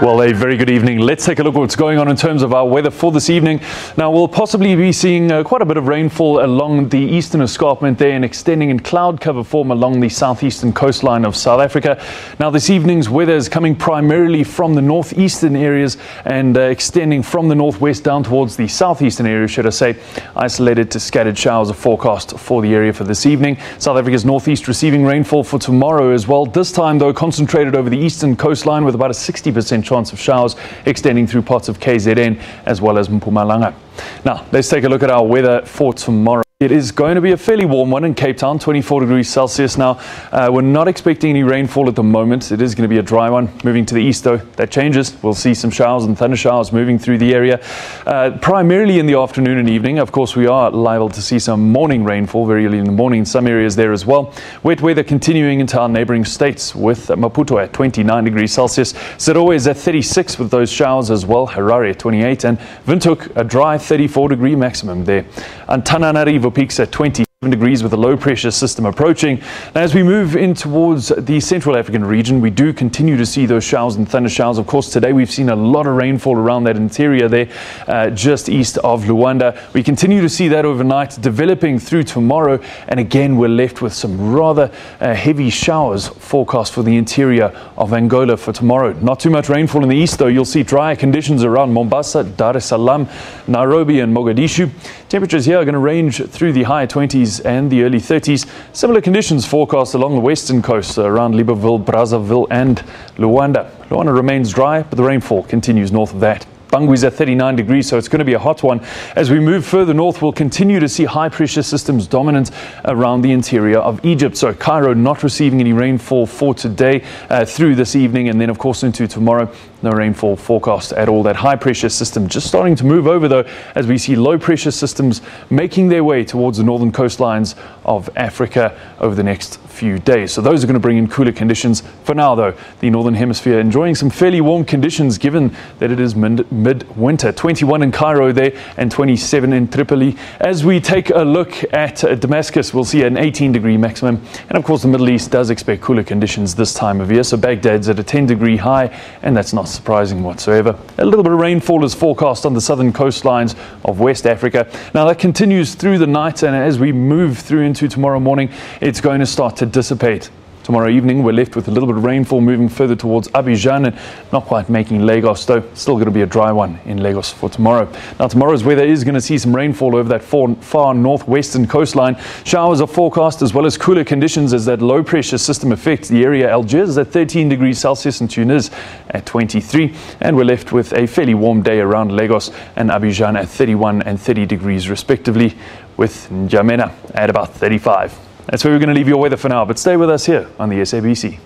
Well, a very good evening. Let's take a look at what's going on in terms of our weather for this evening. Now, we'll possibly be seeing quite a bit of rainfall along the eastern escarpment there and extending in cloud cover form along the southeastern coastline of South Africa. Now, this evening's weather is coming primarily from the northeastern areas and extending from the northwest down towards the southeastern area, should I say. Isolated to scattered showers are forecast for the area for this evening. South Africa's northeast receiving rainfall for tomorrow as well. This time, though, concentrated over the eastern coastline with about a 60% chance of showers extending through parts of KZN as well as Mpumalanga. Now, let's take a look at our weather for tomorrow. It is going to be a fairly warm one in Cape Town, 24 degrees Celsius. Now, we're not expecting any rainfall at the moment. It is going to be a dry one. Moving to the east, though, that changes. We'll see some showers and thunder showers moving through the area, primarily in the afternoon and evening. Of course, we are liable to see some morning rainfall very early in the morning in some areas there as well. Wet weather continuing into our neighboring states with Maputo at 29 degrees Celsius. Serowe is at 36 with those showers as well. Harare at 28 and Windhoek a dry 34-degree maximum there. Antananarivo peaks at 27 degrees with a low pressure system approaching. Now, as we move in towards the Central African region, we do continue to see those showers and thunder showers. Of course, today we've seen a lot of rainfall around that interior there, just east of Luanda. We continue to see that overnight developing through tomorrow, and again we're left with some rather heavy showers forecast for the interior of Angola for tomorrow. Not too much rainfall in the east, though. You'll see drier conditions around Mombasa, Dar es Salaam, Nairobi and Mogadishu. Temperatures here are going to range through the high 20s and the early 30s. Similar conditions forecast along the western coast around Libreville, Brazzaville and Luanda. Luanda remains dry, but the rainfall continues north of that. Bangui at 39 degrees, so it's going to be a hot one. As we move further north, we'll continue to see high pressure systems dominant around the interior of Egypt. So Cairo not receiving any rainfall for today through this evening, and then of course into tomorrow. No rainfall forecast at all. That high pressure system just starting to move over, though, as we see low pressure systems making their way towards the northern coastlines of Africa over the next few days. So those are going to bring in cooler conditions. For now, though, the northern hemisphere enjoying some fairly warm conditions given that it is mid-winter. 21 in Cairo there and 27 in Tripoli. As we take a look at Damascus, we'll see an 18-degree maximum. And of course, the Middle East does expect cooler conditions this time of year. So Baghdad's at a 10-degree high, and that's not surprising whatsoever. A little bit of rainfall is forecast on the southern coastlines of West Africa. Now, that continues through the night, and as we move through into tomorrow morning, it's going to start to dissipate. Tomorrow evening, we're left with a little bit of rainfall moving further towards Abidjan and not quite making Lagos, though still going to be a dry one in Lagos for tomorrow. Now, tomorrow's weather is going to see some rainfall over that far northwestern coastline. Showers are forecast as well as cooler conditions as that low pressure system affects the area. Algiers is at 13 degrees Celsius and Tunis at 23. And we're left with a fairly warm day around Lagos and Abidjan at 31 and 30 degrees respectively, with N'Djamena at about 35. That's where we're going to leave your weather for now, but stay with us here on the SABC.